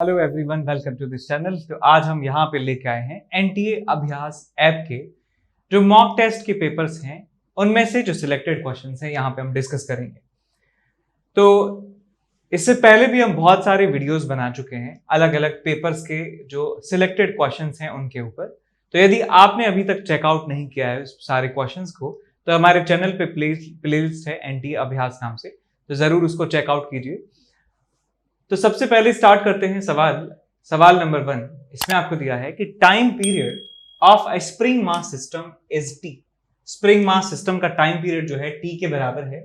Hello everyone, welcome to this channel. तो आज हम यहाँ पे लेके आए हैं एनटीए अभ्यास ऐप के जो मॉक टेस्ट के पेपर्स हैं उनमें से जो सिलेक्टेड क्वेश्चंस हैं यहाँ पे हम डिस्कस करेंगे। तो इससे पहले भी हम बहुत सारे वीडियोस बना चुके हैं अलग अलग पेपर्स के जो सिलेक्टेड क्वेश्चंस हैं उनके ऊपर। तो यदि आपने अभी तक चेकआउट नहीं किया है उस सारे क्वेश्चंस को तो हमारे चैनल पे प्लेलिस्ट है एनटीए अभ्यास नाम से, तो जरूर उसको चेकआउट कीजिए। तो सबसे पहले स्टार्ट करते हैं सवाल नंबर 1। इसमें आपको दिया है कि time period of a spring mass system is T. Spring mass system का टाइम पीरियड जो है टी के बराबर है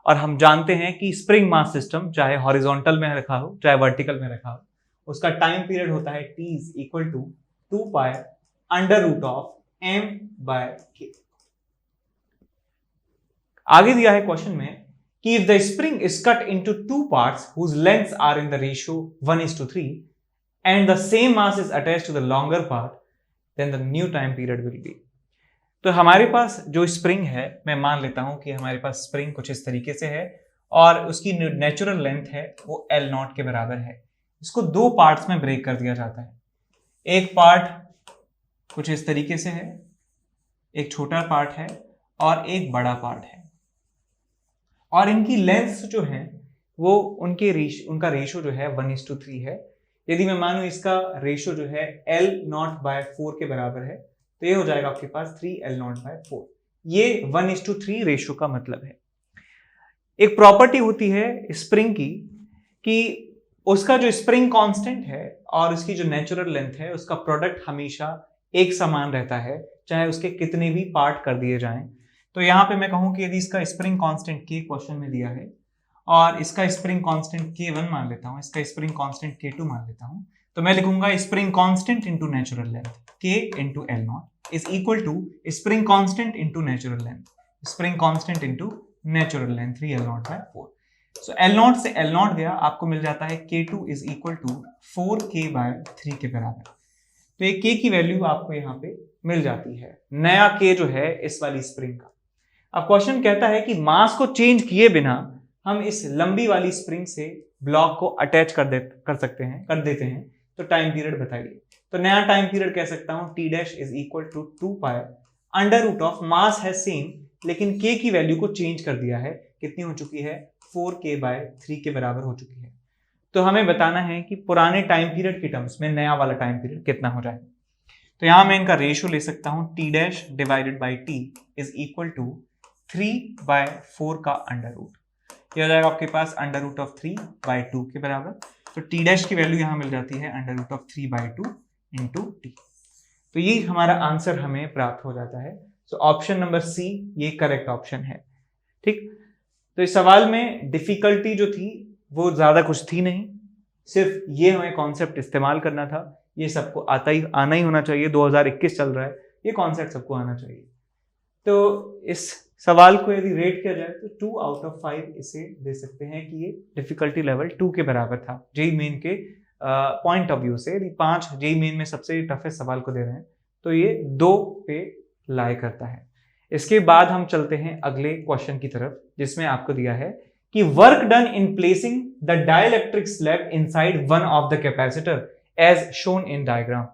और हम जानते हैं कि स्प्रिंग मास सिस्टम चाहे हॉरिजॉन्टल में रखा हो चाहे वर्टिकल में रखा हो उसका टाइम पीरियड होता है T is equal to 2 pi under root of M by K. आगे दिया है क्वेश्चन में कि if the spring is cut into two parts whose lengths are in the ratio 1:3 and the same mass is attached to the longer part, then the new time period will be। तो हमारे पास जो spring है, मैं मान लेता हूं कि हमारे पास स्प्रिंग कुछ इस तरीके से है और उसकी नेचुरल लेंथ है वो L नॉट के बराबर है। इसको दो पार्ट्स में ब्रेक कर दिया जाता है। एक पार्ट कुछ इस तरीके से है, एक छोटा पार्ट है और एक बड़ा पार्ट है और इनकी लेंथ जो है वो उनका रेशो जो है 1:3 है। यदि मैं मानूं इसका रेशो जो है L नॉट बाय 4 के बराबर है तो ये हो जाएगा आपके पास 3L नॉट बाय 4। ये 1:3 रेशो का मतलब है। एक प्रॉपर्टी होती है स्प्रिंग की कि उसका जो स्प्रिंग कांस्टेंट है और उसकी जो नेचुरल लेंथ है उसका प्रोडक्ट हमेशा एक समान रहता है चाहे उसके कितने भी पार्ट कर दिए जाएं। तो यहां पे मैं कहूं कि यदि इसका स्प्रिंग कांस्टेंट के क्वेश्चन में दिया है और इसका स्प्रिंग कांस्टेंट K1 मान लेता हूं, इसका स्प्रिंग कांस्टेंट K2 मान लेता हूं, तो मैं लिखूंगा spring constant into natural length K into L naught is equal to spring constant into natural length, spring constant into natural length 3L naught by 4। So L naught से L naught गया, आपको मिल जाता है K2 is equal to 4K bye 3 के बराबर। तो ये K की वैल्यू आपको यहाँ पे मिल जाती है, नया K जो है इस वाली स्प्रिंग का। अब क्वेश्चन कहता है कि मास को चेंज किए बिना हम इस लंबी वाली स्प्रिंग से ब्लॉक को अटैच कर देते हैं तो टाइम पीरियड बताइए। तो नया टाइम पीरियड कह सकता हूं T dash is equal to 2 pi under root of mass है सेम लेकिन K की वैल्यू को चेंज कर दिया है। कितनी हो चुकी है? 4K बाय 3 के बराबर हो चुकी है। तो हमें बताना है कि पुराने टाइम पीरियड के टर्म्स में नया वाला टाइम पीरियड कितना हो जाएगा। तो यहां मैं इनका रेशियो ले सकता हूं T dash divided by T is equal to 3/4 का अंडर रूट। यह हो जाएगा आपके पास अंडर रूट ऑफ 3/2 के बराबर। तो T डैश की वैल्यू यहां मिल जाती है under root of 3/2 into T. तो ये हमारा आंसर हमें प्राप्त हो जाता है। सो ऑप्शन नंबर सी ये करेक्ट ऑप्शन है। ठीक, तो इस सवाल में डिफिकल्टी जो थी वो ज्यादा कुछ थी नहीं, सिर्फ ये हमें कॉन्सेप्ट इस्तेमाल करना था। ये सबको आना ही होना चाहिए, 2021 चल रहा है, ये कॉन्सेप्ट सबको आना चाहिए। तो इस सवाल को यदि रेट किया जाए तो 2 आउट ऑफ 5 इसे दे सकते हैं कि ये डिफिकल्टी लेवल 2 के बराबर था। जेई मेन के पॉइंट ऑफ व्यू से यदि 5 जेई मेन में सबसे टफेस्ट सवाल को दे रहे हैं तो ये 2 पे लाई करता है। इसके बाद हम चलते हैं अगले क्वेश्चन की तरफ जिसमें आपको दिया है कि work done in placing the dielectric slab inside one of the capacitor as shown in diagram.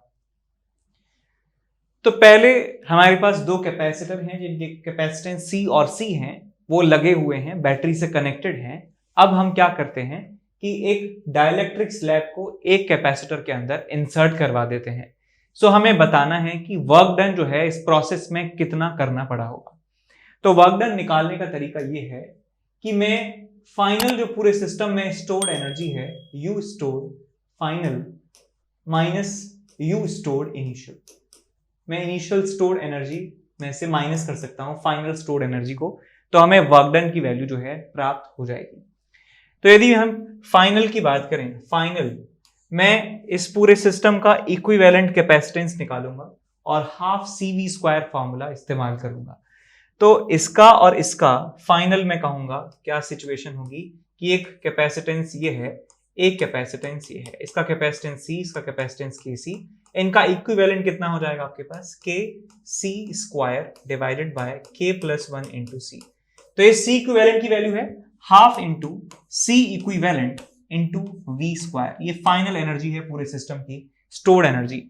तो पहले हमारे पास दो कैपेसिटर हैं जिनके कैपेसिटेंस C और C हैं, वो लगे हुए हैं, बैटरी से कनेक्टेड हैं। अब हम क्या करते हैं कि एक डाइलेक्ट्रिक स्लैब को एक कैपेसिटर के अंदर इंसर्ट करवा देते हैं। सो हमें बताना है कि वर्क डन जो है इस प्रोसेस में कितना करना पड़ा होगा। तो वर्क डन निकालने का तरीका ये है कि मैं फाइनल जो पूरे सिस्टम में स्टोर्ड एनर्जी है U stored final minus U stored initial, मैं इनिशियल स्टोर्ड एनर्जी में से माइनस कर सकता हूं फाइनल स्टोर्ड एनर्जी को, तो हमें वर्क डन की वैल्यू जो है प्राप्त हो जाएगी। तो यदि हम फाइनल की बात करें, फाइनल मैं इस पूरे सिस्टम का इक्विवेलेंट कैपेसिटेंस निकालूंगा और हाफ CV² फॉर्मूला इस्तेमाल करूंगा। तो इसका और इसका फाइनल में कहूंगा क्या सिचुएशन होगी कि एक कैपेसिटेंस ये है, एक कैपेसिटेंस ये है, इसका कैपेसिटेंस C, इसका कैपेसिटेंस KC, इनका इक्विवेलेंट कितना हो जाएगा आपके पास KC² divided by K+1 into C। तो ये C इक्विवेलेंट की वैल्यू है half into C equivalent into V square, ये फाइनल एनर्जी है पूरे सिस्टम की, स्टोर्ड एनर्जी।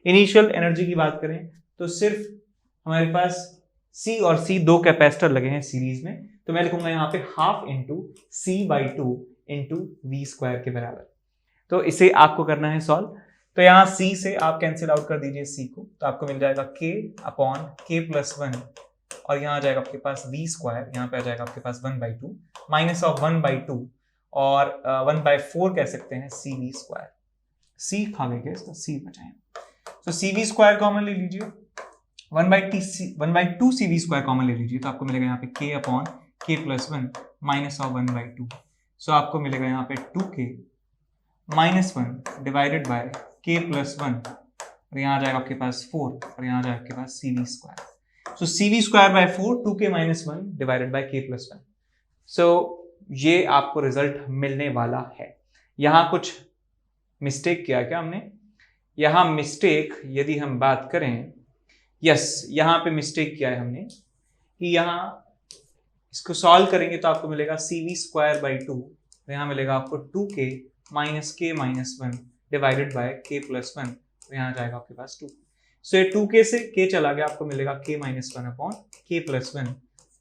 इनिशियल एनर्जी की बात करें तो सिर्फ हमारे पास C और C दो कैपेसिटर लगे हैं सीरीज में, तो मैं लिखूंगा यहाँ पे half into C/2 into V square के बराबर। तो इसे आपको करना है सॉल्व। तो यहाँ C से आप कैंसिल आउट कर दीजिए C को, तो आपको मिल जाएगा K/K+1 और यहाँ आ जाएगा आपके पास वी स्क्वायर, यहाँ पे आ जाएगा आपके पास 1/2 माइनस ऑफ 1/2 और 1/4 कह सकते हैं CV स्क्वायर। C खा गए इसका C बचाएं, तो CV स्क्वायर कॉमन ले लीजिए, 1/2 CV स्क्वायर कॉमन ले लीजिए, तो आपको मिलेगा यहाँ पे K/K+1 माइनस ऑफ 1/2। सो आपको मिलेगा यहाँ पे 2K-1 डिवाइडेड बाय K+1 और यहाँ आ जाएगा आपके पास 4 और यहाँ आ जाएगा आपके पास CV square. So CV square by 4 2K-1 divided by K+1। सो ये आपको रिजल्ट मिलने वाला है। यहाँ कुछ मिस्टेक किया क्या हमने? यहाँ मिस्टेक यदि हम बात करें, यस यहाँ पे मिस्टेक किया है हमने कि यहाँ इसको सॉल्व करेंगे तो आपको मिलेगा CV स्क्वायर बाई 2, तो यहाँ मिलेगा आपको 2K-K-1 डिवाइडेड बाय K+1, तो यहाँ जाएगा आपके पास 2। सो ये 2K से K चला गया, आपको मिलेगा K-1/K+1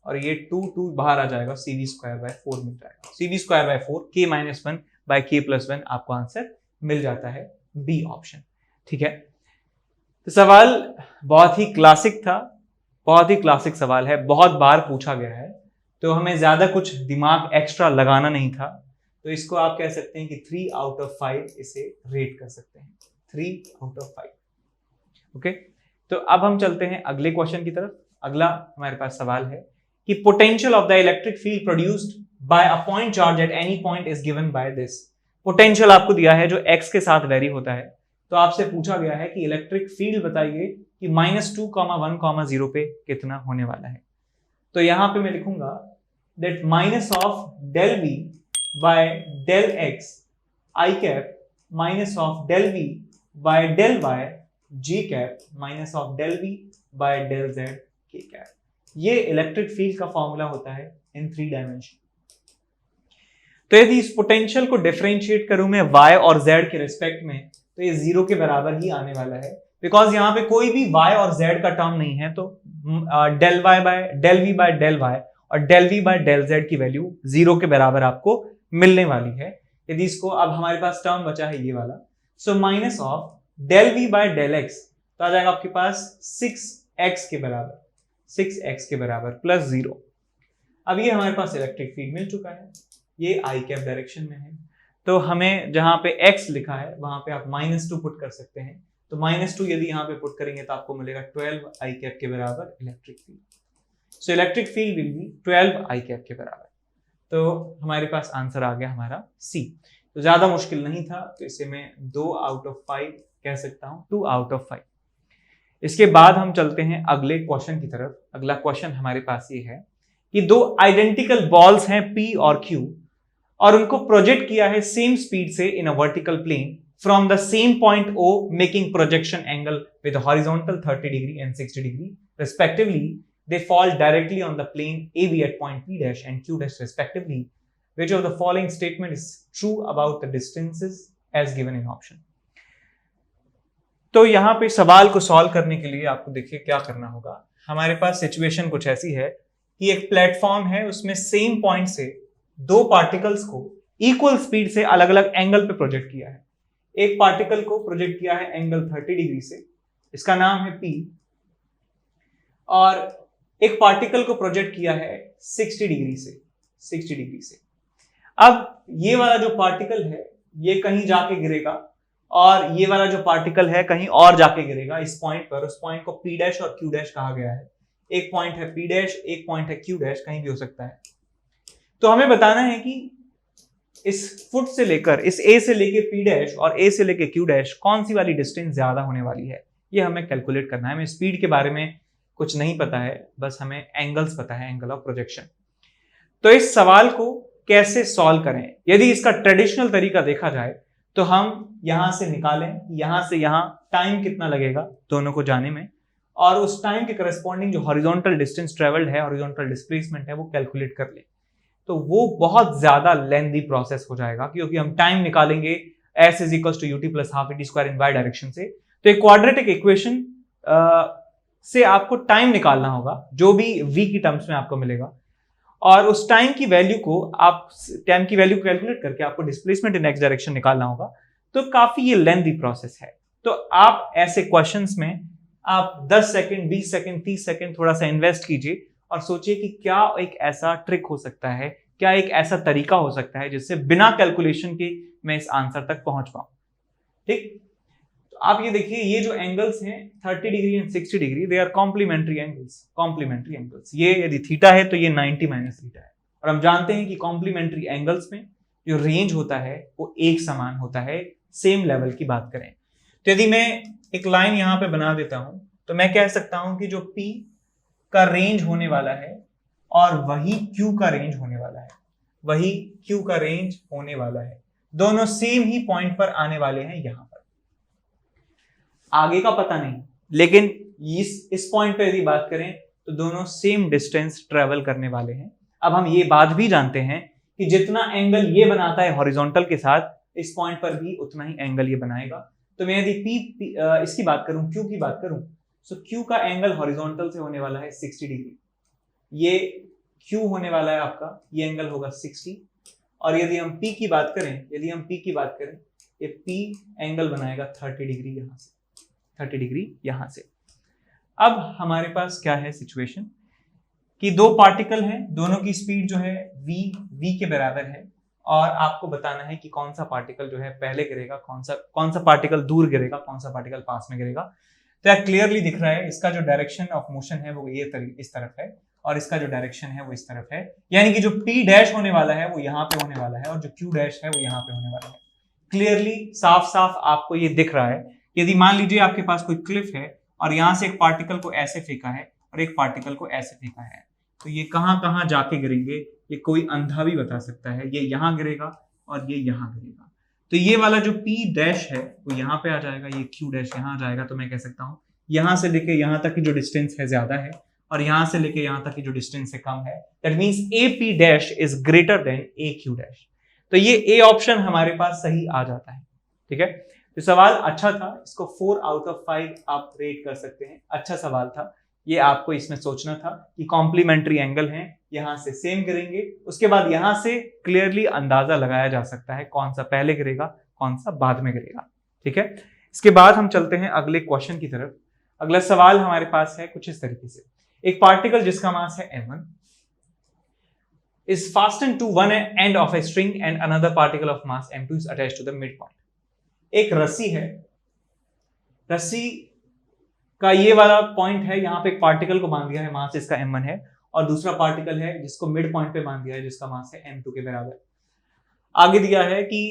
और ये 2 बाहर आ जाएगा, CV स्क्वायर बाय 4 मिल जाएगा। CV स्क्वायर बाय 4 K-1/K+1 आपको आंसर मिल जाता है, बी ऑप्शन। ठीक है, तो सवाल बहुत ही क्लासिक था, बहुत ही क्लासिक सवाल है, बहुत बार पूछा गया है, तो हमें ज्यादा कुछ दिमाग एक्स्ट्रा लगाना नहीं था, तो इसको आप कह सकते हैं कि 3/5 इसे रेट कर सकते हैं, 3/5। ओके, तो अब हम चलते हैं अगले क्वेश्चन की तरफ। अगला हमारे पास सवाल है कि potential of the electric field produced by a point charge at any point is given by this. Potential आपको दिया है जो x के साथ वेरी होता है, तो आपसे पूछा गया है कि इलेक्ट्रिक फील्ड बताइए कि -2,1,0 पे कितना होने वाला है। तो यहां पे मैं लिखूंगा that minus of del v by del x i cap minus of del v by del y j cap minus of del v by del z k cap. ये इलेक्ट्रिक फील्ड का फॉर्मूला होता है इन 3 dimension. तो यदि इस potential को differentiate करूं मैं y और z के रिस्पेक्ट में, तो ये 0 के बराबर ही आने वाला है, बिकॉज यहाँ पे कोई भी y और z का टर्म नहीं है, तो del y by del v by del y और del v by del z की वैल्यू 0 के बराबर आपको मिलने वाली है। यदि इसको अब हमारे पास टर्म बचा है ये वाला, so minus of del v by del x, तो आ जाएगा आपके पास 6x के बराबर, 6x के बराबर प्लस 0। अब ये हमारे पास इलेक्ट्रिक फील्ड मिल चुका है, ये i कैप डायरेक्शन में है, तो हमें जहां पे x लिखा है वहां पे आप -2 पुट कर सकते हैं, तो -2 यदि यहाँ पे पुट करेंगे तो आपको मिलेगा 12 i कैप के बराबर electric field. So electric field will be 12 i cap के बराबर। तो हमारे पास आंसर आ गया हमारा C। तो ज्यादा मुश्किल नहीं था, तो इसे मैं 2/5 कह सकता हूं, 2/5। इसके बाद हम चलते हैं अगले क्वेश्चन की तरफ। अगला क्वेश्चन हमारे पास ये है कि दो आइडेंटिकल बॉल्स हैं P और Q और उनको प्रोजेक्ट किया है सेम स्पीड से in a vertical plane from the same point O, making projection angle with horizontal 30 degree and 60 degree respectively. They fall directly on the plane AB at point P dash and Q dash respectively. Which of the following statement is true about the distances as given in option? तो यहां पे सवाल को solve करने के लिए आपको देखिए क्या करना होगा। हमारे पास सिचुएशन कुछ ऐसी है कि एक प्लेटफॉर्म है, उसमें सेम पॉइंट से दो पार्टिकल्स को इक्वल स्पीड से अलग अलग एंगल पे प्रोजेक्ट किया है। एक पार्टिकल को प्रोजेक्ट किया है एंगल 30 डिग्री से, इसका नाम है P, और एक पार्टिकल को प्रोजेक्ट किया है 60 डिग्री से, 60 डिग्री से। अब ये वाला जो पार्टिकल है ये कहीं जाके गिरेगा और ये वाला जो पार्टिकल है कहीं और जाके गिरेगा इस पॉइंट पर। उस पॉइंट को P डैश और Q डैश कहा गया है। एक पॉइंट है P डैश, एक पॉइंट है Q डैश, कहीं भी हो सकता है। तो हमें बताना है कि इस फुट से लेकर, इस A से लेके P डैश और A से लेके Q डैश कौन सी वाली डिस्टेंस ज्यादा होने वाली है, ये हमें कैलकुलेट करना है। हमें स्पीड के बारे में कुछ नहीं पता है, बस हमें एंगल्स पता है, एंगल ऑफ प्रोजेक्शन। तो इस सवाल को कैसे सॉल्व करें? यदि इसका ट्रेडिशनल तरीका देखा जाए तो हम यहां से निकालें, यहां से यहां टाइम कितना लगेगा दोनों को जाने में, और उस टाइम के करस्पॉन्डिंग जो हॉरिजॉन्टल डिस्टेंस ट्रेवल्ड है, हॉरिजॉन्टल डिस्प्लेसमेंट है, वो कैलकुलेट कर लें। तो वो बहुत ज्यादा लेंथी प्रोसेस हो जाएगा, क्योंकि हम टाइम निकालेंगे s is equal to ut plus half et square in y direction से। तो एक क्वाड्रेटिक इक्वेशन से आपको टाइम निकालना होगा जो भी v की टर्म्स में आपको मिलेगा, और उस टाइम की वैल्यू को आप टाइम की वैल्यू कैलकुलेट करके आपको डिस्प्लेसमेंट इन x डायरेक्शन निकालना होगा। तो काफी ये लेंथी प्रोसेस है। तो आप ऐसे क्वेश्चंस में आप 10 सेकंड 20 सेकंड 30 सेकंड थोड़ा सा इन्वेस्ट कीजिए और सोचिए कि क्या एक ऐसा ट्रिक हो सकता है, क्या एक ऐसा तरीका हो सकता है जिससे बिना कैलकुलेशन के मैं इस आंसर तक पहुंच पाऊं। ठीक, तो आप ये देखिए, ये जो एंगल्स हैं 30 degree and 60 degree, they are complementary angles. ये यदि थीटा है तो ये 90 माइनस थीटा है, और हम जानते हैं कि कॉम्प्लीमेंट्री एंगल्स में जो रेंज होता है वो एक समान होता है, सेम लेवल की बात करें। तो यदि मैं एक लाइन यहां पे बना देता हूं तो मैं कह सकता हूं कि जो P का रेंज होने वाला है और वही Q का रेंज होने वाला है, वही Q का रेंज होने वाला है, दोनों सेम ही पॉइंट पर आने वाले हैं। यहां पर आगे का पता नहीं, लेकिन इस पॉइंट पे यदि बात करें तो दोनों सेम डिस्टेंस ट्रेवल करने वाले हैं। अब हम ये बात भी जानते हैं कि जितना एंगल ये बनाता है हॉरिजॉन्टल के साथ, इस पॉइंट पर भी उतना ही एंगल ये बनाएगा। तो मैं यदि इसकी बात करूं, Q की बात करूं, तो Q का एंगल हॉरिजॉन्टल से होने वाला है 60 डिग्री। ये Q होने वाला है आपका, ये एंगल होगा 60। और यदि हम P की बात करें, ये P एंगल बनाएगा 30 डिग्री यहां से, 30 डिग्री यहां से। अब हमारे पास क्या है सिचुएशन कि दो पार्टिकल हैं, दोनों की स्पीड जो है v के बराबर है, और आपको बताना है कि कौन सा पार्टिकल जो है पहले गिरेगा, कौन सा पार्टिकल दूर गिरेगा, कौन सा पार्टिकल पास में गिरेगा। तो यह क्लियरली दिख रहा है, इसका जो डायरेक्शन ऑफ मोशन है वो ये इस तरफ है, और इसका जो डायरेक्शन है वो इस तरफ है। यानी कि जो P डैश होने वाला है वो यहाँ पे होने वाला है, और जो Q डैश है वो यहाँ पे होने वाला है। क्लियरली साफ साफ आपको ये दिख रहा है। यदि मान लीजिए आपके पास कोई क्लिफ है और यहां से एक पार्टिकल को ऐसे फेंका है और एक पार्टिकल को ऐसे फेंका है, तो ये कहां कहां जाके गिरेंगे ये कोई अंधा भी बता सकता है। ये यहां गिरेगा और ये यहां गिरेगा। तो ये वाला जो P डैश है वो यहाँ पे आ जाएगा, ये Q डैश यहाँ आ जाएगा। तो मैं कह सकता हूँ यहां से लेके यहां तक की जो डिस्टेंस है ज्यादा है, और यहां से लेके यहां तक की जो डिस्टेंस है कम है। That means AP dash is greater than AQ dash. तो ये A ऑप्शन हमारे पास सही आ जाता है। ठीक है, तो सवाल अच्छा था, इसको 4 आउट ऑफ 5 आप रेट कर सकते हैं। अच्छा सवाल था, ये आपको इसमें सोचना था कि कॉम्प्लीमेंट्री एंगल हैं, यहां से सेम गिरेंगे, उसके बाद यहां से क्लियरली अंदाजा लगाया जा सकता है कौन सा पहले गिरेगा कौन सा बाद में गिरेगा। ठीक है, इसके बाद हम चलते हैं अगले क्वेश्चन की तरफ। अगला सवाल हमारे पास है कुछ इस तरीके से, एक पार्टिकल जिसका मास है m1 is fastened to one end of a string and another particle of mass m2 is attached to the midpoint। एक रस्सी है, रस्सी का ये वाला पॉइंट है, यहाँ पे एक पार्टिकल को बांध दिया है, मास इसका m1 है, और दूसरा पार्टिकल है जिसको मिड पॉइंट पे बांध दिया है जिसका मास है m2 के बराबर। आगे दिया है कि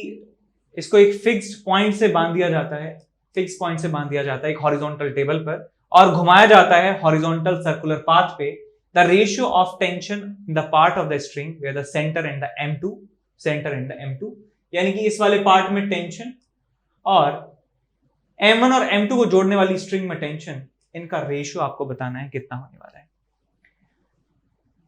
इसको एक फिक्स्ड पॉइंट से बांध दिया जाता है, फिक्स पॉइंट से बांध दिया जाता है एक हॉरिजॉन्टल टेबल पर, और घुमाया जाता है हॉरिजॉन्टल सर्कुलर पाथ पे। The ratio of tension in the part of the string where the centre and the m2, यानी कि इस वाले पार्ट में टेंशन और m1 और m2 को जोड़ने वाली स्ट्रिंग में टेंशन, इनका रेशियो आपको बताना है कितना होने वाला है।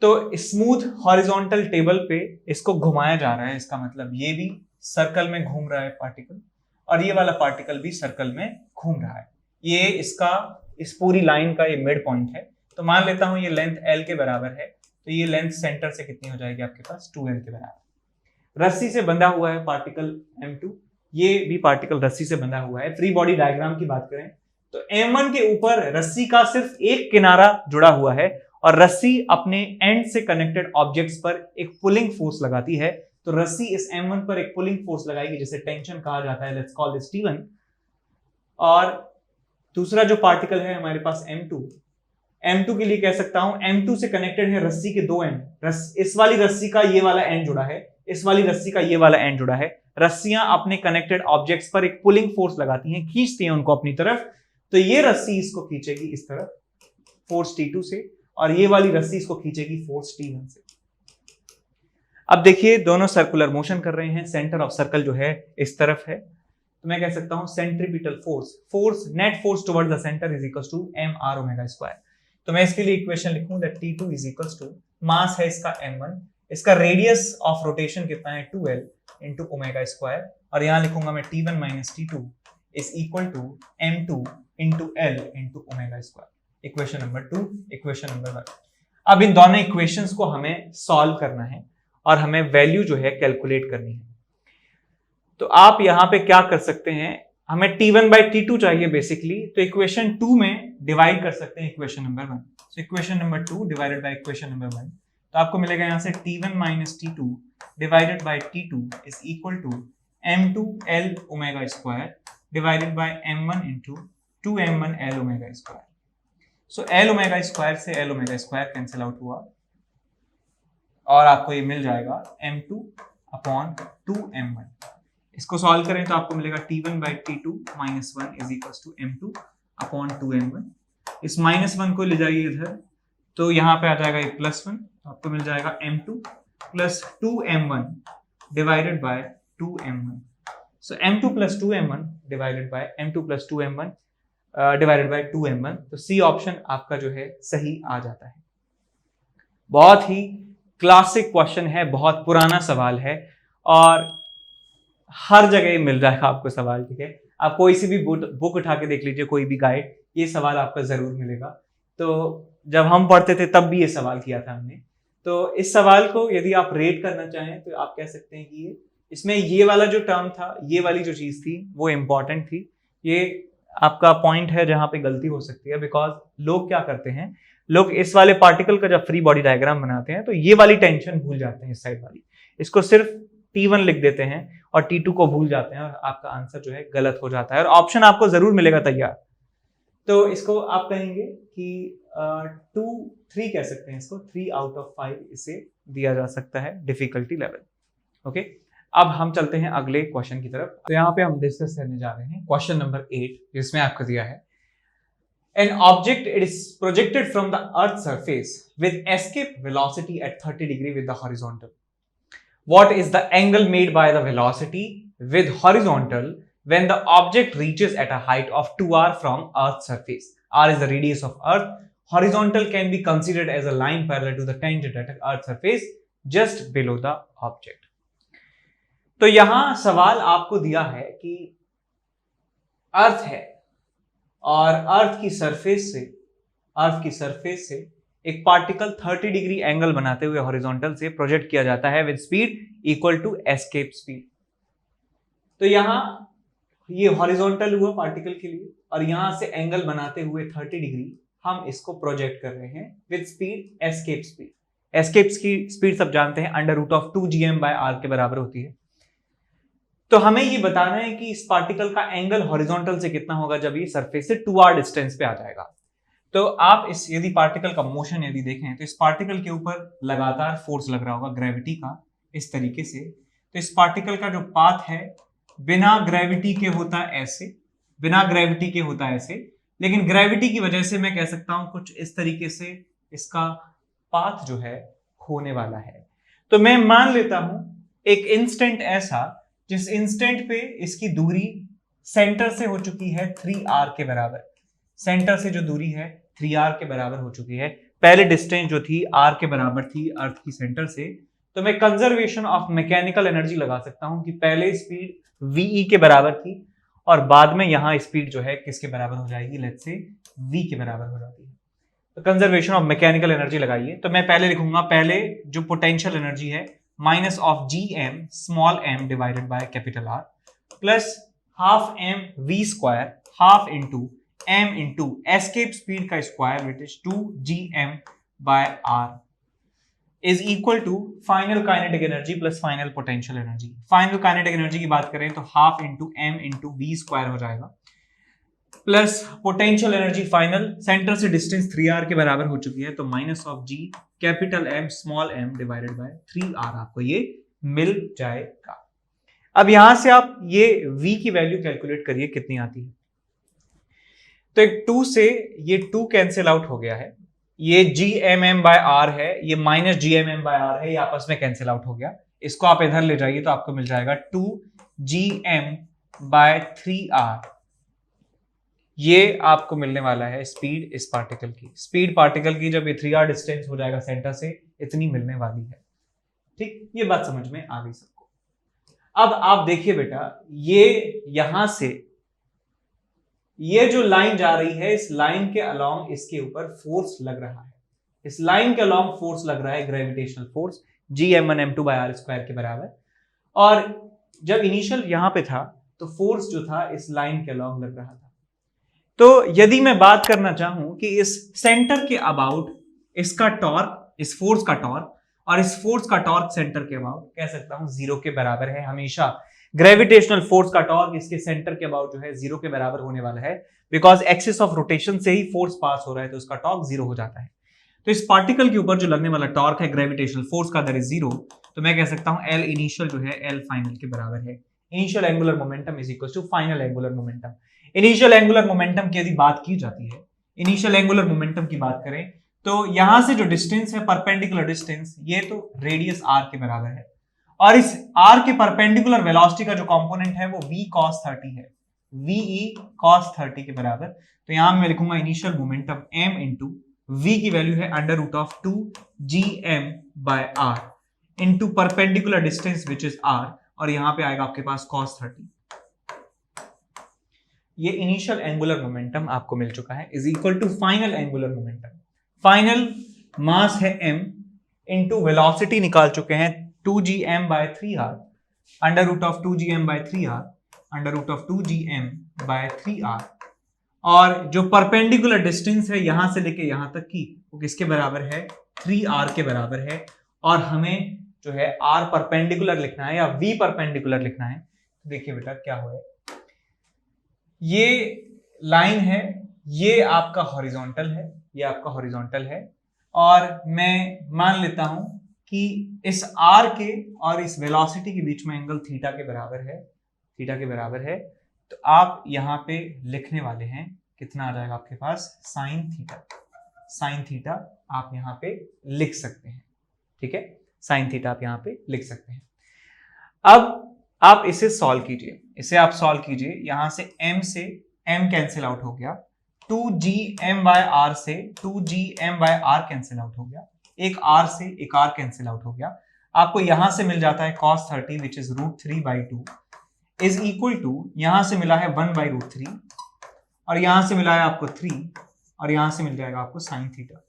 तो स्मूथ हॉरिजॉन्टल टेबल पे इसको घुमाया जा रहा है, इसका मतलब ये भी सर्कल में घूम रहा है पार्टिकल, और ये वाला पार्टिकल भी सर्कल में घूम रहा है। ये इसका इस पूरी लाइन का ये मिड पॉइंट है। तो मान लेता हूं ये लेंथ L के बराबर है, तो ये लेंथ सेंटर से कितनी हो जाएगी आपके पास 2L के बराबर। रस्सी से बंधा हुआ है पार्टिकल m2, ये भी पार्टिकल रस्सी से बंधा हुआ है। फ्री बॉडी डायग्राम की बात करें तो m1 के ऊपर रस्सी का सिर्फ एक किनारा जुड़ा हुआ है, और रस्सी अपने एंड से कनेक्टेड ऑब्जेक्ट्स पर एक पुलिंग फोर्स लगाती है। तो रस्सी इस m1 पर एक पुलिंग फोर्स लगाएगी जिसे टेंशन कहा जाता है, लेट्स कॉल दिस T1। और दूसरा जो पार्टिकल है हमारे पास m2 के लिए कह सकता हूं m2 से कनेक्टेड है रस्सी के दो एंड, इस वाली रस्सी का ये वाला एंड जुड़ा है, इस वाली रस्सी का ये वाला एंड जुड़ा है। रस्सियां अपने कनेक्टेड ऑब्जेक्ट्स पर एक पुलिंग फोर्स लगाती हैं, खींचती हैं उनको अपनी तरफ। तो ये रस्सी इसको खींचेगी इस तरफ फोर्स T2 से, और ये वाली रस्सी इसको खींचेगी फोर्स T1 से। अब देखिए दोनों सर्कुलर मोशन कर रहे हैं, सेंटर ऑफ सर्कल जो है इस तरफ है, तो मैं कह सकता हूं centripetal force net force towards the centre is equals to mr omega square. तो मैं इसके लिए इक्वेशन लिखूं that T2 is equals to, mass है इसका m1, इसका रेडियस ऑफ रोटेशन कितना है 2l इंटू ओमेगा स्क्वायर, और यहां लिखूंगा मैं t1 minus t2 is equal to m2 into l into omega square. Equation number 2, equation number 1। अब इन दोनों इक्वेशंस को हमें सॉल्व करना है और हमें वैल्यू जो है कैलकुलेट करनी है। तो आप यहां पे क्या कर सकते हैं, हमें t1 बाई t2 चाहिए बेसिकली, तो इक्वेशन 2 में डिवाइड कर सकते हैं equation number 1। So equation number 2 divided by equation number 1, तो आपको मिलेगा यहां से t1 minus t2 divided by t2 is equal to m2l omega square divided by m1 into 2m1l omega square. So l omega square से l omega square cancel out हुआ और आपको ये मिल जाएगा m2 अपॉन 2m1। इसको solve करें तो आपको मिलेगा t1 by t2 minus 1 is equal to m2 upon 2m1। इस माइनस 1 को ले जाइए इधर, तो यहाँ पे आ जाएगा ये प्लस 1, तो आपको मिल जाएगा m2 plus 2m1 divided by 2m1। So m2 plus 2m1 divided by m2 plus 2m1 divided by 2m1, तो सी ऑप्शन आपका जो है सही आ जाता है। बहुत ही क्लासिक क्वेश्चन है, बहुत पुराना सवाल है और हर जगह मिल जाएगा आपको सवाल, ठीक है। आप कोई सी भी बुक उठा के देख लीजिए, कोई भी गाइड, ये सवाल आपका जरूर मिलेगा। तो जब हम पढ़ते थे तब भी ये सवाल किया था हमने। तो इस सवाल को यदि आप रेट करना चाहें तो आप कह सकते हैं कि इसमें ये वाला जो टर्म था, ये वाली जो चीज थी वो इंपॉर्टेंट थी। ये आपका पॉइंट है जहां पे गलती हो सकती है, बिकॉज लोग क्या करते हैं, लोग इस वाले पार्टिकल का जब फ्री बॉडी डायग्राम बनाते हैं तो ये वाली टेंशन भूल जाते हैं, इस साइड वाली, इसको सिर्फ t1 लिख देते हैं और t2 को भूल जाते हैं और आपका आंसर जो है गलत हो जाता है और ऑप्शन आपको जरूर मिलेगा तैयार। तो इसको आप कहेंगे कि 2-3 कह सकते हैं, इसको 3 आउट ऑफ 5 इसे दिया जा सकता है डिफिकल्टी लेवल। ओके, अब हम चलते हैं अगले क्वेश्चन की तरफ। तो यहाँ पे हम डिस्कस करने जा रहे हैं क्वेश्चन नंबर 8, जिसमें आपको दिया है an object it is projected from the earth surface with escape velocity at 30 degree with the horizontal. What is the angle made by the velocity with horizontal when the object reaches at a height of 2r from earth's surface? R is the radius of earth. Horizontal can be considered as a line parallel to the tangent at earth's surface just below the object. तो यहां सवाल आपको दिया है कि अर्थ है और अर्थ की सरफेस से एक पार्टिकल 30 डिग्री एंगल बनाते हुए हॉरिजॉन्टल से प्रोजेक्ट किया जाता है with speed equal to escape speed. तो यहां ये हॉरिजॉन्टल हुआ पार्टिकल के लिए और यहां से एंगल बनाते हुए 30 डिग्री हम इसको प्रोजेक्ट कर रहे हैं with speed escape speed. Escape की स्पीड सब जानते हैं अंडर रूट ऑफ 2gm/r के बराबर होती है। तो हमें ये बताना है कि इस पार्टिकल का एंगल हॉरिजॉन्टल से कितना होगा जब ये सरफेस से 2r डिस्टेंस पे आ जाएगा। तो आप इस यदि पार्टिकल का मोशन यदि देखें तो इस पार्टिकल के ऊपर लगातार फोर्स लग रहा होगा ग्रेविटी का इस तरीके से। तो इस पार्टिकल का जो पाथ है बिना ग्रेविटी के होता ऐसे, लेकिन ग्रेविटी की वजह से मैं कह सकता हूं कुछ इस तरीके से इसका पाथ जो है होने वाला है। तो मैं मान लेता हूं एक इंस्टेंट ऐसा जिस इंस्टेंट पे इसकी दूरी सेंटर से हो चुकी है 3r के बराबर। सेंटर से जो दूरी है 3r के बराबर हो चुकी है। पहले डिस्टेंस जो थी r के बराबर थी अर्थ की सेंटर से, तो मैं कंजर्वेशन ऑफ मैकेनिकल एनर्जी लगा सकता हूं कि पहले स्पीड ve के बराबर थी और बाद में यहां स्पीड जो है किसके बराबर हो जाएगी, लेट्स से v के बराबर हो जाती है। तो कंजर्वेशन ऑफ मैकेनिकल एनर्जी लगाइए। तो मैं पहले लिखूंगा, पहले जो पोटेंशियल एनर्जी है minus of gm small m divided by capital R plus half m v square half into m into escape speed का square which is 2gm by R is equal to final kinetic energy plus final potential energy. Final kinetic energy की बात करें तो half into m into v square हो जाएगा plus potential energy final centre से distance 3r के बराबर हो चुकी है, तो minus of g capital M small m divided bye 3r आपको ये मिल जाएगा। अब यहां से आप ये v की वैल्यू कैलकुलेट करिए कितनी आती है। तो एक 2 से ये 2 कैंसिल आउट हो गया है, ये gmm/r है, ये माइनस gmm/r है, ये आपस में कैंसिल आउट हो गया। इसको आप इधर ले जाइए तो आपको मिल जाएगा 2gm/3r। ये आपको मिलने वाला है स्पीड इस पार्टिकल की। स्पीड पार्टिकल की जब ये 3r डिस्टेंस हो जाएगा सेंटर से, इतनी मिलने वाली है। ठीक, ये बात समझ में आ गई सबको। अब आप देखिए बेटा, ये यहां से ये जो लाइन जा रही है, इस लाइन के अलोंग इसके ऊपर फोर्स लग रहा है, इस लाइन के अलोंग फोर्स लग रहा है ग्रेविटेशनल फोर्स Gm1m2/r² के बराबर। और जब इनिशियल यहां पे था तो फोर्स जो था इस लाइन के अलोंग लग रहा था। तो यदि मैं बात करना चाहूं कि इस सेंटर के अबाउट इसका टॉर्क, इस फोर्स का टॉर्क और इस फोर्स का टॉर्क सेंटर के अबाउट कह सकता हूं 0 के बराबर है। हमेशा ग्रेविटेशनल फोर्स का टॉर्क इसके सेंटर के अबाउट जो है 0 के बराबर होने वाला है, बिकॉज एक्सिस ऑफ रोटेशन से ही फोर्स पास हो रहा है तो उसका टॉर्क 0 हो जाता है। तो इस पार्टिकल के ऊपर जो लगने वाला टॉर्क है ग्रेविटेशनल फोर्स का, दैट इज 0, तो मैं कह सकता हूं L इनिशियल जो है L फाइनल के बराबर है। Initial angular momentum is equal to final angular momentum. Initial angular momentum की यदि बात की जाती है, इनिशियल एंगुलर मोमेंटम की बात करें तो यहां से जो डिस्टेंस है, परपेंडिकुलर डिस्टेंस, ये तो रेडियस r के बराबर है, और इस r के परपेंडिकुलर वेलोसिटी का जो कंपोनेंट है वो v cos 30 है, ve cos 30 के बराबर। तो यहां मैं लिखूंगा initial momentum m into v की वैल्यू है √2 gm/r into perpendicular distance which is r, और यहां पे आएगा आपके पास cos 30। ये इनिशियल एंगुलर मोमेंटम आपको मिल चुका है, is equal to final angular momentum. Final mass है m इंटू वेलोसिटी निकाल चुके हैं 2gm/3r, √2 gm/3r, √2 gm/3r, और जो परपेंडिकुलर डिस्टेंस है यहां से लेके यहां तक की वो किसके बराबर है, 3r के बराबर है। और हमें जो है r परपेंडिकुलर लिखना है या v परपेंडिकुलर लिखना है। देखिए बेटा क्या हो, ये लाइन है, ये आपका हॉरिजॉन्टल है, ये आपका हॉरिजॉन्टल है, और मैं मान लेता हूं कि इस r के और इस वेलोसिटी के बीच में एंगल थीटा के बराबर है, थीटा के बराबर है। तो आप यहां पे लिखने वाले हैं, कितना आ जाएगा आपके पास, साइन थीटा। साइन थीटा आप यहां पे लिख सकते हैं, ठीक है, साइन थीटा आप यहां पे लिख सकते हैं। अब आप इसे सॉल्व कीजिए, इसे आप सॉल्व कीजिए, यहां से m कैंसिल आउट हो गया, 2gm/r से 2gm/r कैंसिल आउट हो गया, एक r से एक r कैंसिल आउट हो गया। आपको यहां से मिल जाता है cos 30 which is √3/2 is equal to, यहां से मिला है 1/√3, और यहां से मिला है आपको 3, और यहां से मिल जाएगा आपको साइन थीटा।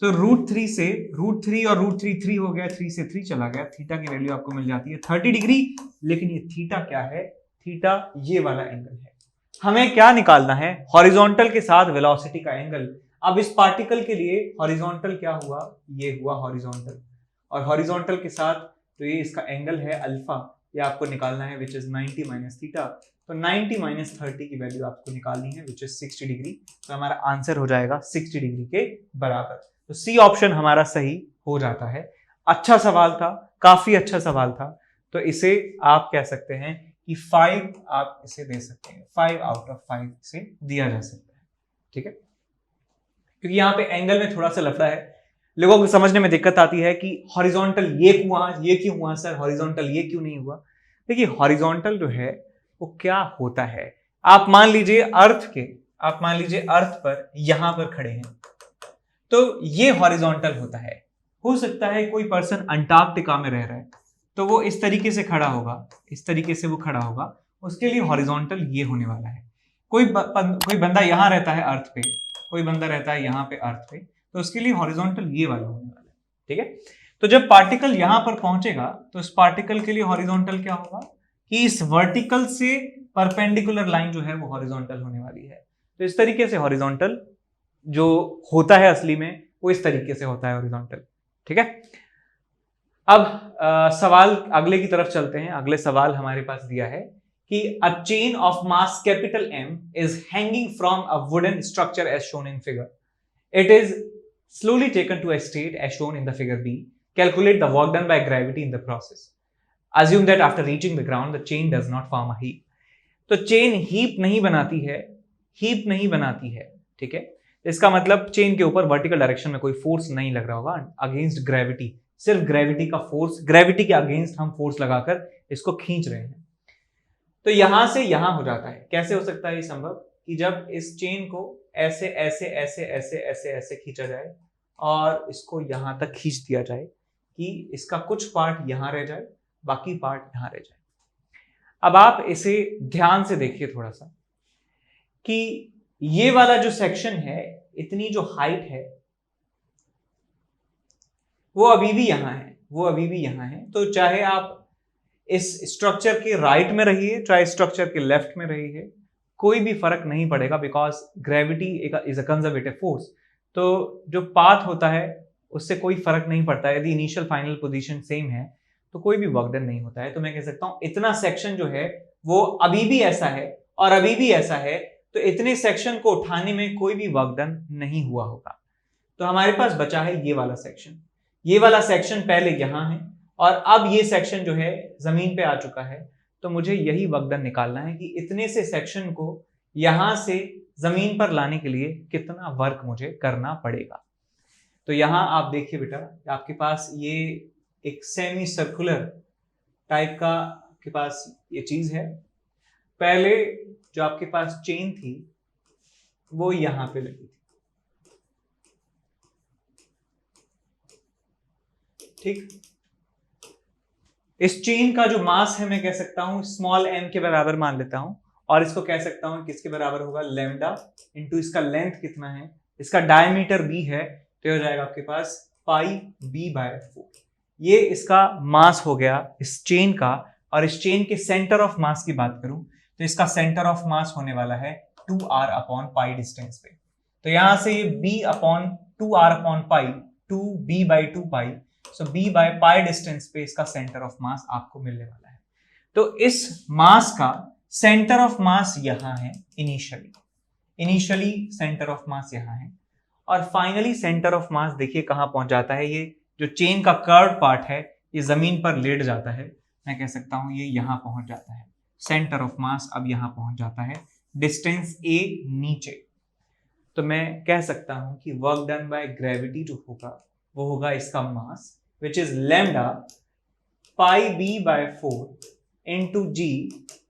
तो √3 से √3 और √3 3 हो गया, 3 से 3 चला गया, थीटा की वैल्यू आपको मिल जाती है 30 डिग्री। लेकिन ये थीटा क्या है, थीटा ये वाला एंगल है। हमें क्या निकालना है, हॉरिजॉन्टल के साथ वेलोसिटी का एंगल। अब इस पार्टिकल के लिए हॉरिजॉन्टल क्या हुआ, ये हुआ हॉरिजॉन्टल, और हॉरिजॉन्टल के साथ तो ये इसका एंगल है अल्फा, ये आपको निकालना है विच इज 90 माइनस थीटा। तो 90 माइनस 30 की वैल्यू आपको निकालनी है विच इज 60 डिग्री। तो हमारा आंसर हो जाएगा 60 डिग्री के बराबर। तो सी ऑप्शन हमारा सही हो जाता है। अच्छा सवाल था, काफी अच्छा सवाल था। तो इसे आप कह सकते हैं कि 5 आप इसे दे सकते हैं, 5 आउट ऑफ 5 इसे दिया जा सकता है, ठीक है। क्योंकि यहाँ पे एंगल में थोड़ा सा लफड़ा है, लोगों को समझने में दिक्कत आती है कि हॉरिजॉन्टल ये हुआ, ये क्यों हुआ सर, हॉरिजॉन्टल ये क्यों नहीं हुआ। देखिए हॉरिजॉन्टल जो है वो क्या होता है, आप मान लीजिए अर्थ पर यहां पर खड़े हैं, तो ये हॉरिजॉन्टल होता है। हो सकता है कोई पर्सन अंटार्कटिका में रह रहा है, तो वो इस तरीके से खड़ा होगा, इस तरीके से वो खड़ा होगा, उसके लिए हॉरिजॉन्टल ये होने वाला है। कोई बंदा यहां रहता है अर्थ पे, कोई बंदा रहता है यहां पे अर्थ पे, तो उसके लिए हॉरिजॉन्टल ये वाला होने वाला है, ठीक है। तो जब पार्टिकल यहां पर पहुंचेगा तो इस पार्टिकल के लिए हॉरिजॉन्टल क्या होगा कि इस वर्टिकल से परपेंडिकुलर लाइन जो है वो हॉरिजॉन्टल होने वाली है। तो इस तरीके से हॉरिजॉन्टल जो होता है असली में वो इस तरीके से होता है हॉरिजॉन्टल, ठीक है। अब सवाल अगले की तरफ चलते हैं। अगले सवाल हमारे पास दिया है कि a chain of mass capital M is hanging from a wooden structure as shown in figure. It is slowly taken to a state as shown in the figure B. Calculate the work done by gravity in the process. Assume that after reaching the ground the chain does not form a heap. तो chain heap नहीं बनाती है, heap नहीं बनाती है, ठीक है। इसका मतलब चेन के ऊपर वर्टिकल डायरेक्शन में कोई फोर्स नहीं लग रहा होगा अगेंस्ट ग्रेविटी, सिर्फ ग्रेविटी का फोर्स, ग्रेविटी के अगेंस्ट हम फोर्स लगाकर इसको खींच रहे हैं। तो यहां से यहां हो जाता है। कैसे हो सकता है ये संभव कि जब इस चेन को ऐसे ऐसे ऐसे ऐसे ऐसे ऐसे खींचा जाए और इसको यहां तक खींच दिया जाए कि इसका कुछ पार्ट यहां रह जाए, बाकी पार्ट यहां रह जाए। अब आप इसे ध्यान से देखिए थोड़ा सा कि ये वाला जो सेक्शन है, इतनी जो हाइट है वो अभी भी यहां है, वो अभी भी यहां है। तो चाहे आप इस स्ट्रक्चर के राइट में रहिए, चाहे स्ट्रक्चर के लेफ्ट में रहिए, कोई भी फर्क नहीं पड़ेगा, because gravity is a conservative force. तो जो पाथ होता है उससे कोई फर्क नहीं पड़ता। यदि इनिशियल फाइनल पोजीशन सेम है तो कोई भी वर्क डन नहीं होता है। तो मैं कह सकता हूं इतना सेक्शन जो है वो अभी भी ऐसा है और अभी भी ऐसा है, तो इतने सेक्शन को उठाने में कोई भी वर्क डन नहीं हुआ होगा। तो हमारे पास बचा है ये वाला सेक्शन। ये वाला सेक्शन पहले यहां है और अब ये सेक्शन जो है जमीन पे आ चुका है। तो मुझे यही वर्क डन निकालना है कि इतने से सेक्शन को यहां से जमीन पर लाने के लिए कितना वर्क मुझे करना पड़ेगा। तो यहां आप देखिए बेटा, आपके पास ये एक सेमी सर्कुलर टाइप का आपके पास ये चीज है। पहले जो आपके पास चेन थी वो यहां पे लगी थी, ठीक। इस चेन का जो मास है मैं कह सकता हूं स्मॉल m के बराबर मान लेता हूं, और इसको कह सकता हूं किसके बराबर होगा, लैम्डा इंटू इसका लेंथ कितना है, इसका डायमीटर b है, तो हो जाएगा आपके पास पाई b/4। ये इसका मास हो गया इस चेन का। और इस चेन के सेंटर ऑफ मास की बात करूं तो इसका सेंटर ऑफ मास होने वाला है 2r/पाई डिस्टेंस पे। तो यहां से ये b/2r/पाई 2b/2 पाई, सो b/पाई डिस्टेंस पे इसका सेंटर ऑफ मास आपको मिलने वाला है। तो इस मास का सेंटर ऑफ मास यहां है इनिशियली सेंटर ऑफ मास यहां है, और फाइनली सेंटर ऑफ मास देखिए कहां पहुंच जाता है। ये जो चेन का कर्व पार्ट है ये जमीन पर लेट जाता है, मैं कह सकता हूं ये यहां पहुंच जाता है। सेंटर ऑफ मास अब यहां पहुंच जाता है, डिस्टेंस a नीचे। तो मैं कह सकता हूं कि वर्क डन बाय ग्रेविटी जो होगा वो होगा इसका mass which is lambda pi b/4 into g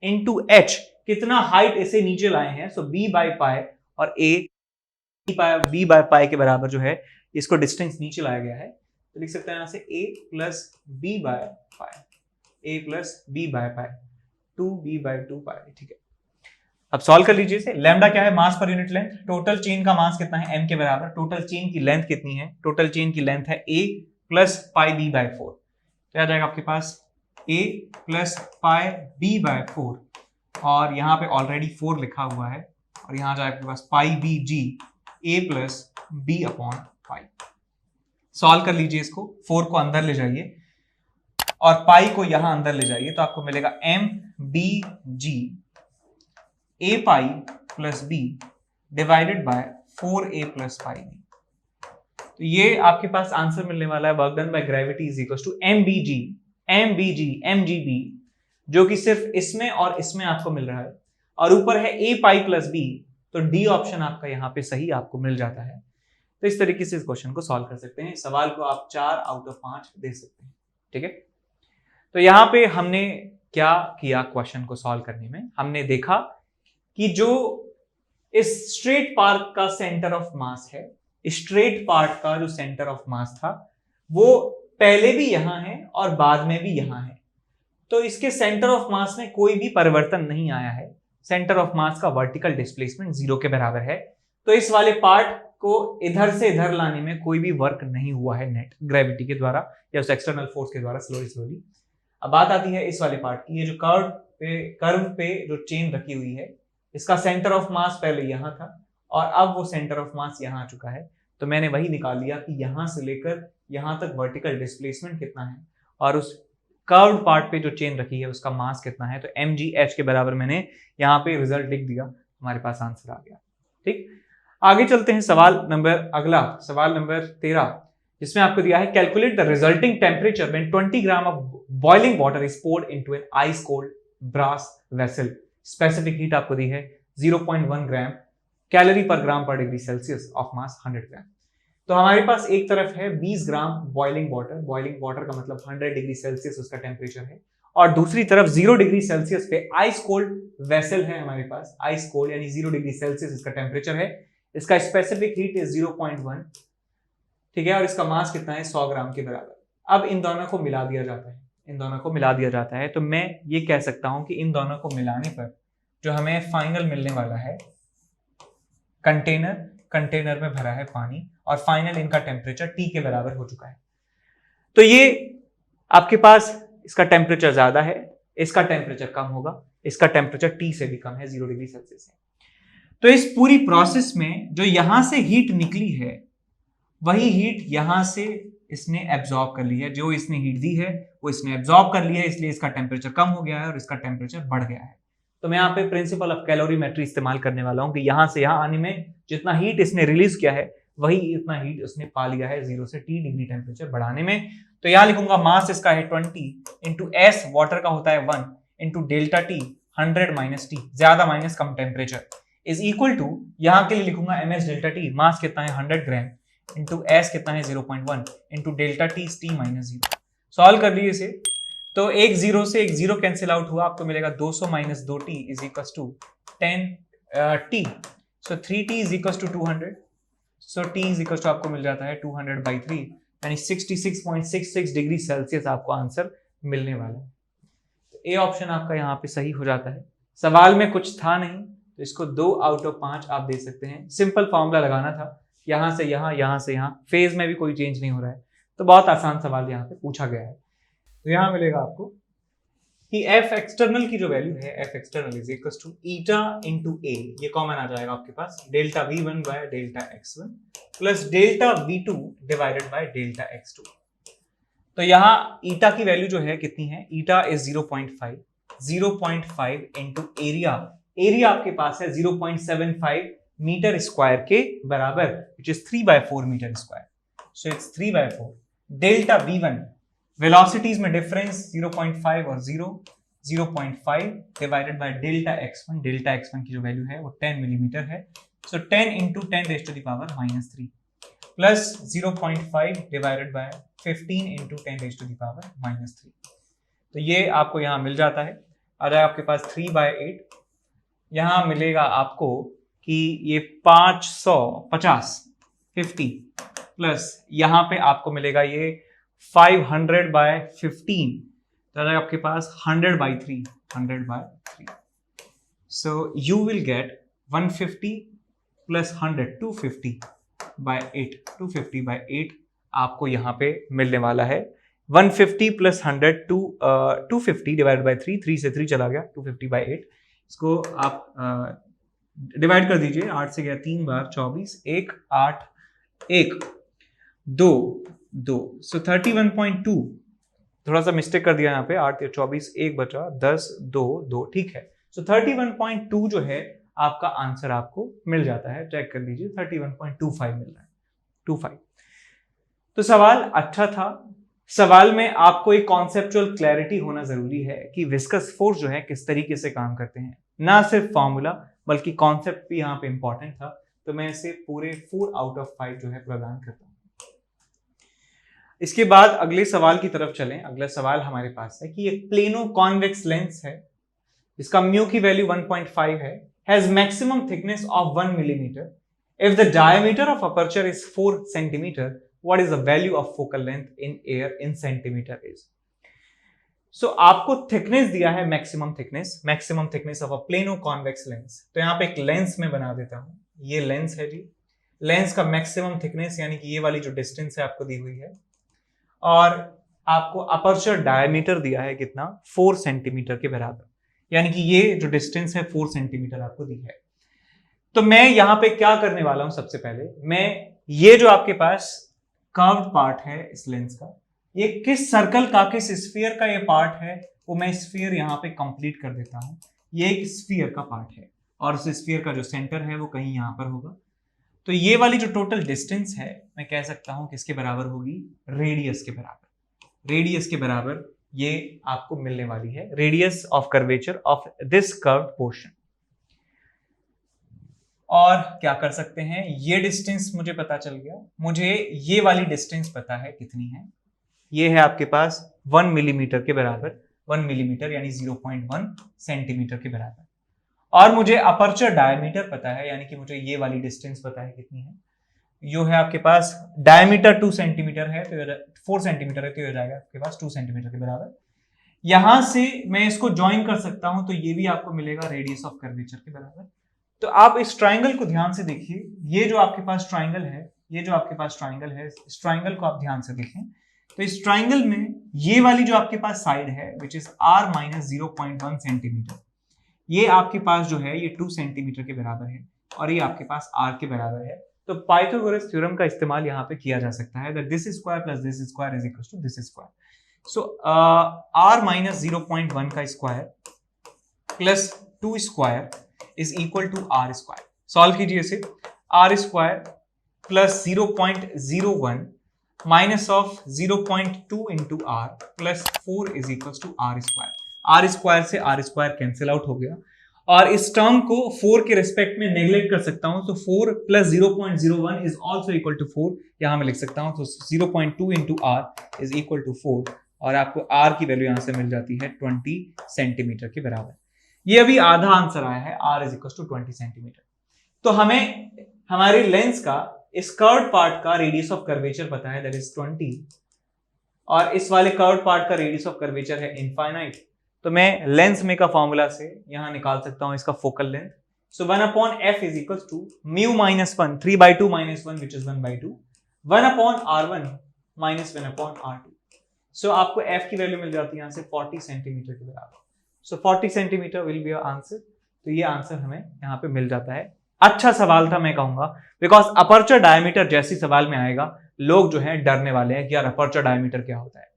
into h। कितना हाइट इसे नीचे लाए हैं, सो b/पाई और a b/पाई के बराबर जो है इसको डिस्टेंस नीचे लाया गया है। तो लिख सकते हैं यहां से a प्लस b/पाई, a प्लस b/पाई 2b/2 पाई, ठीक है। अब सॉल्व कर लीजिए इसे। लैम्डा क्या है, मास per unit length. Total chain का मास कितना है, m के बराबर। टोटल चेन की लेंथ कितनी है, टोटल चेन की लेंथ है a प्लस पाई b/4। तो आ जाएगा आपके पास a प्लस पाई b/4, और यहाँ पे ऑलरेडी 4 लिखा हुआ है, और यहाँ जाएगा आपके पास पाई b g a plus b/5। Solve कर लीजिए इसको, 4 को अंदर ले जाइए और पाई को यहां अंदर ले जाइए, तो आपको मिलेगा m b g a pi plus b divided by 4a plus pi b। तो ये आपके पास आंसर मिलने वाला है work done by gravity is equal to mg b, जो कि सिर्फ इसमें और इसमें आपको मिल रहा है, और ऊपर है a पाई प्लस b, तो डी ऑप्शन आपका यहां पे सही आपको मिल जाता है। तो इस तरीके से इस क्वेश्चन को सॉल्व कर सकते हैं। सवाल को आप 4 आउट ऑफ 5 दे सकते हैं, ठीक है। तो यहां पे हमने क्या किया, क्वेश्चन को सॉल्व करने में हमने देखा कि जो इस स्ट्रेट पार्ट का सेंटर ऑफ मास है, स्ट्रेट पार्ट का जो सेंटर ऑफ मास था वो पहले भी यहां है और बाद में भी यहां है। तो इसके सेंटर ऑफ मास में कोई भी परिवर्तन नहीं आया है। सेंटर ऑफ मास का वर्टिकल डिस्प्लेसमेंट 0 के बराबर है। तो इस वाले पार्ट को इधर से इधर लाने में कोई भी वर्क नहीं हुआ है नेट ग्रेविटी के द्वारा या उस एक्सटर्नल फोर्स के द्वारा स्लोली। अब बात आती है इस वाले पार्ट की। ये जो कर्व पे जो चेन रखी हुई है, इसका सेंटर ऑफ मास पहले यहां था और अब वो सेंटर ऑफ मास यहां आ चुका है। तो मैंने वही निकाल लिया कि यहां से लेकर यहां तक वर्टिकल डिस्प्लेसमेंट कितना है और उस कर्व्ड पार्ट पे जो चेन रखी है उसका मास कितना है। तो mgh के बराबर मैंने यहाँ पे रिजल्ट लिख दिया, हमारे पास आंसर आ गया, ठीक। आगे चलते हैं सवाल नंबर अगला, सवाल नंबर 13, जिसमें आपको दिया है calculate the resulting temperature when 20 gram of boiling water is poured into an ice cold brass vessel. Specific heat आपको दी है 0.1 gram calorie per gram per degree Celsius of mass 100 gram. तो हमारे पास एक तरफ है 20 ग्राम बॉइलिंग वाटर का मतलब 100 डिग्री सेल्सियस उसका टेम्परेचर है, और दूसरी तरफ 0 डिग्री सेल्सियस पे आइस कोल्ड वेसल है हमारे पास, आइस कोल्ड यानी 0 डिग्री सेल्सियस इसका टेम्परेचर है। इसका स्पेसिफिक हीट इज 0.1, ठीक है, और इसका मास कितना है 100 ग्राम के बराबर। अब इन दोनों को मिला दिया जाता है, इन दोनों को मिला दिया जाता है, तो मैं ये कह सकता हूं कि इन दोनों को मिलाने पर जो हमें फाइनल मिलने वाला है, कंटेनर में भरा है पानी और फाइनल इनका टेम्परेचर T के बराबर हो चुका है। तो ये आपके पास इसका टेम्परेचर ज्यादा है, इसका टेम्परेचर कम होगा, इसका टेम्परेचर T से भी कम है, 0 डिग्री सेल्सियस है। तो इस पूरी प्रोसेस में जो यहां से हीट निकली है वही हीट यहां से इसने एब्जॉर्ब कर ली है, जो इसने हीट दी है वो इसने एब्जॉर्ब कर ली है, इसलिए इसका टेम्परेचर कम हो गया है और इसका टेम्परेचर बढ़ गया है। तो मैं यहाँ पे प्रिंसिपल ऑफ कैलोरीमेट्री इस्तेमाल करने वाला हूं कि यहां से यहां आने में जितना हीट इसने रिलीज किया है वही इतना हीट उसने पा लिया है 0 से T डिग्री टेम्परेचर बढ़ाने में। तो यहां लिखूंगा मास इसका है 20 इंटू एस वाटर का होता है 1 into delta T 100 minus T, ज्यादा माइनस कम टेम्परेचर, इज इक्वल टू यहां के लिए लिखूंगा ms डेल्टा T, मास कितना है 100 ग्राम इंटू एस कितना है 0.1 into delta T T minus 0। Solve कर लीजिए इसे, तो एक 0 से एक 0 कैंसिल आउट हुआ, आपको मिलेगा 200 minus 2T is equal to 10T, so 3T is equal to 200, so T is equal to आपको मिल जाता है 200 बाई 3 यानी 66.66 डिग्री सेल्सियस आपको आंसर मिलने वाला है। तो ए ऑप्शन आपका यहाँ पे सही हो जाता है। सवाल में कुछ था नहीं तो इसको 2 आउट ऑफ 5 आप दे सकते हैं। सिंपल फॉर्मूला लगाना था, यहां से यहां, यहां से यहां, फेज में भी कोई चेंज नहीं हो रहा है, तो बहुत आसान सवाल यहाँ पे पूछा गया है। तो यहां मिलेगा आपको कि एफ एक्सटर्नल की जो वैल्यू है, F external is equal to eta into A, ये कॉमन आ जाएगा आपके पास, delta V1 by delta X1 plus delta V2 divided by delta X2। तो यहाँ ईटा की वैल्यू जो है कितनी है, eta is 0.5 into area, area आपके पास है 0.75 मीटर स्क्वायर के बराबर, which is 3/4 metre square, so it's 3/4 delta V1, velocities में डिफरेंस 0.5 और 0.5 divided by delta X1, delta X1 की जो वैल्यू है वो 10 मिलीमीटर है, so 10 into 10 raise to the power -3 plus 0.5 divided by 15 into 10 raise to the power -3। तो ये आपको यहाँ मिल जाता है, आ जाएगा आपके पास 3/8, यहाँ मिलेगा आपको कि ये 550 प्लस यहाँ पे आपको मिलेगा ये 500/15, तो आपके पास 100/3, so you will get 150 plus 100 250/8 आपको यहाँ पे मिलने वाला है। 150 plus 100 250 डिवाइड बाय 3 से 3 चला गया, 250/8, इसको आप डिवाइड कर दीजिए, 8 से गया 3 बार 24, 1 8 1 2 2, सो 31.2, थोड़ा सा मिस्टेक कर दिया यहाँ पे, 8 24 1 बचा 10 2 2, ठीक है, सो 31.2 जो है आपका आंसर आपको मिल जाता है, चेक कर लीजिए 31.25 मिल रहा है, 25। तो सवाल अच्छा था, सवाल में आपको एक कॉन्सेप्चुअल क्लैरिटी होना जरूरी है कि विस्कस फोर्स जो है किस तरीके से काम करते हैं, ना सिर्फ फॉर्मूला बल्कि कॉन्सेप्ट भी यहाँ पे इंपॉर्टेंट था, तो मैं इसे पूरे 4 आउट ऑफ 5 जो है प्रदान करता हूँ। इसके बाद अगले सवाल की तरफ चलें। अगला सवाल हमारे पास है कि एक प्लेनो कॉन्वेक्स लेंस है, इसका म्यू की वैल्यू 1.5 है, has maximum thickness of 1 millimetre, if the diameter of aperture is 4 centimetre, what is the value of focal length in air in centimetre is. So आपको थिकनेस दिया है, maximum thickness of a plano convex lens. तो यहाँ पे एक lens में बना देता हूं, ये लेंस है जी, लेंस का मैक्सिमम थिकनेस यानी कि ये वाली जो डिस्टेंस है आपको दी हुई है, और आपको अपर्चर डायमीटर दिया है कितना, 4 सेंटीमीटर के बराबर, यानी कि ये जो डिस्टेंस है 4 सेंटीमीटर आपको दी है। तो मैं यहां पे क्या करने वाला हूं, सबसे पहले मैं ये जो आपके पास कर्व्ड पार्ट है इस लेंस का, ये किस सर्कल का, किस स्फीयर का ये पार्ट है, वो मैं स्फीयर यहां पे कंप्लीट कर देता हूं। ये एक स्फीयर का पार्ट है और उस स्फीयर का जो सेंटर है वो कहीं यहां पर होगा। तो ये वाली जो टोटल डिस्टेंस है मैं कह सकता हूं किसके बराबर होगी, रेडियस के बराबर, रेडियस के बराबर ये आपको मिलने वाली है, radius of curvature of this curved portion. और क्या कर सकते हैं, ये डिस्टेंस मुझे पता चल गया, मुझे ये वाली डिस्टेंस पता है कितनी है, ये है आपके पास 1 मिलीमीटर के बराबर, 1 मिलीमीटर यानी 0.1 सेंटीमीटर के बराबर, और मुझे अपर्चर डायमीटर पता है, यानी कि मुझे ये वाली डिस्टेंस पता है कितनी है, जो है आपके पास डायमीटर 2 सेंटीमीटर है तो 4 सेंटीमीटर है तो हो जाएगा आपके पास 2 सेंटीमीटर के बराबर। यहां से मैं इसको ज्वाइन कर सकता हूं तो ये भी आपको मिलेगा रेडियस ऑफ कर्वेचर के बराबर। तो आप इस ट्राइंगल को ध्यान से देखिए, ये जो आपके पास ट्राइंगल है, ये जो आपके पास ट्राइंगल है, इस ट्राइंगल को आप ध्यान से देखें। तो इस ट्राइंगल में ये वाली जो आपके पास साइड है which is r minus 0.1 centimetre, ये आपके पास जो है ये 2 सेंटीमीटर के बराबर है और ये आपके पास r के बराबर है। तो पाइथागोरस थ्योरम का इस्तेमाल यहाँ पे किया जा सकता है, that this square plus this square is equal to this square. So r minus 0.1 का square plus 2 square is equal to r square. Solve कीजिए इसे, r square plus 0.01 minus of 0.2 into r plus 4 is equal to r square. r square से r square cancel out हो गया और इस term को 4 के रेस्पेक्ट में नेग्लेक्ट कर सकता हूं, तो 4 plus 0.01 is also equal to 4, यहां मैं लिख सकता हूं। तो 0.2 into r is equal to 4 और आपको r की वैल्यू यहां से मिल जाती है 20 सेंटीमीटर के बराबर। ये अभी आधा आंसर आया है, r is equal to 20 centimetre. तो हमें हमारे लेंस का इस कर्व्ड पार्ट का रेडियस ऑफ कर्वेचर पता है, दैट इज 20, और इस वाले कर्व्ड पार्ट का रेडियस ऑफ कर्वेचर है इनफाइनाइट। तो मैं लेंस में का फॉर्मूला से यहां निकाल सकता हूं इसका focal length. So 1/f is equal to mu minus 1, 3/2 minus 1 which is 1/2, 1/r1 minus 1/r2। So आपको f की वैल्यू मिल जाती है यहां से 40 सेंटीमीटर के बराबर। सो 40 centimetre will be your answer. तो ये आंसर हमें यहाँ पे मिल जाता है। अच्छा सवाल था मैं कहूंगा, बिकॉज अपर्चर डायमीटर जैसी सवाल में आएगा लोग जो है डरने वाले हैं कि यार अपर्चर डायमीटर क्या होता है,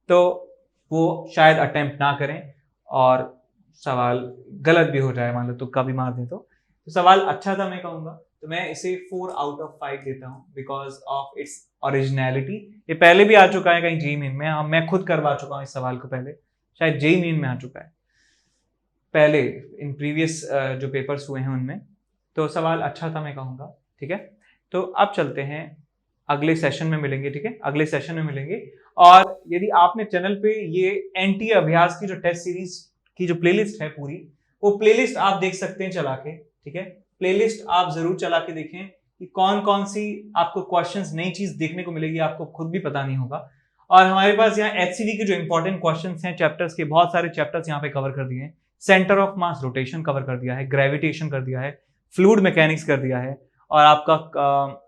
तो वो शायद अटेम्प्ट ना करें और सवाल गलत भी हो जाए, मान लो तुक्का भी मार दें। तो सवाल अच्छा था मैं कहूंगा, तो मैं इसे 4 आउट ऑफ 5 देता हूं बिकॉज ऑफ इट्स ओरिजिनलिटी। ये पहले भी आ चुका है कहीं जेईई मेन में, मैं खुद करवा चुका हूं इस सवाल को पहले, शायद जेईई मेन में आ चुका है पहले इन प्रीवियस जो पेपर्स हुए हैं उनमें। तो सवाल अच्छा था मैं कहूँगा, ठीक है। तो अब चलते हैं अगले सेशन में मिलेंगे, ठीक है, अगले सेशन में मिलेंगे। और यदि आपने चैनल पे ये एनटी अभ्यास की जो टेस्ट सीरीज की जो प्लेलिस्ट है पूरी, वो प्लेलिस्ट आप देख सकते हैं चला के, ठीक है। प्लेलिस्ट आप जरूर चला के देखें कि कौन कौन सी आपको क्वेश्चंस नई चीज देखने को मिलेगी, आपको खुद भी पता नहीं होगा। और हमारे पास यहाँ एचसीवी के जो इंपॉर्टेंट क्वेश्चंस हैं चैप्टर्स के, बहुत सारे चैप्टर्स यहाँ पे कवर कर दिए हैं। Centre of mass rotation cover कर दिया है, ग्रेविटेशन कर दिया है, फ्लूइड मैकेनिक्स कर दिया है, और आपका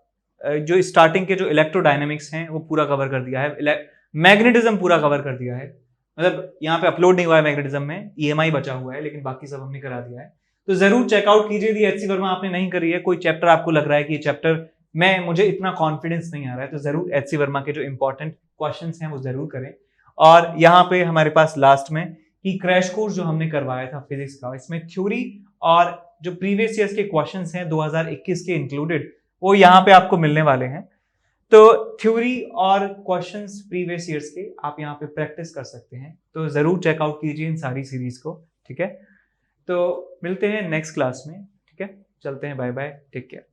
जो स्टार्टिंग के जो इलेक्ट्रोडायनेमिक्स हैं वो पूरा कवर कर दिया है, मैग्नेटिज्म पूरा कवर कर दिया है। मतलब यहाँ पे अपलोड नहीं हुआ है मैग्नेटिज्म में, ईएमआई बचा हुआ है, लेकिन बाकी सब हमने करा दिया है। तो जरूर चेकआउट कीजिए यदि एचसी वर्मा आपने नहीं करी है, कोई चैप्टर आपको लग रहा है कि ये चैप्टर में मुझे इतना कॉन्फिडेंस नहीं आ रहा है, तो जरूर एचसी वर्मा के जो इंपॉर्टेंट क्वेश्चंस हैं वो जरूर करें। और यहाँ पे हमारे पास लास्ट में कि क्रैश कोर्स जो हमने करवाया था फिजिक्स का, इसमें थ्योरी और जो प्रीवियस ईयर्स के क्वेश्चंस हैं 2021 के इंक्लूडेड, वो यहाँ पे आपको मिलने वाले हैं। तो थ्योरी और क्वेश्चंस प्रीवियस ईयर्स के आप यहाँ पे प्रैक्टिस कर सकते हैं, तो जरूर चेकआउट कीजिए इन सारी सीरीज को, ठीक है। तो मिलते हैं नेक्स्ट क्लास में, ठीक है, चलते हैं, बाय बाय, टेक केयर।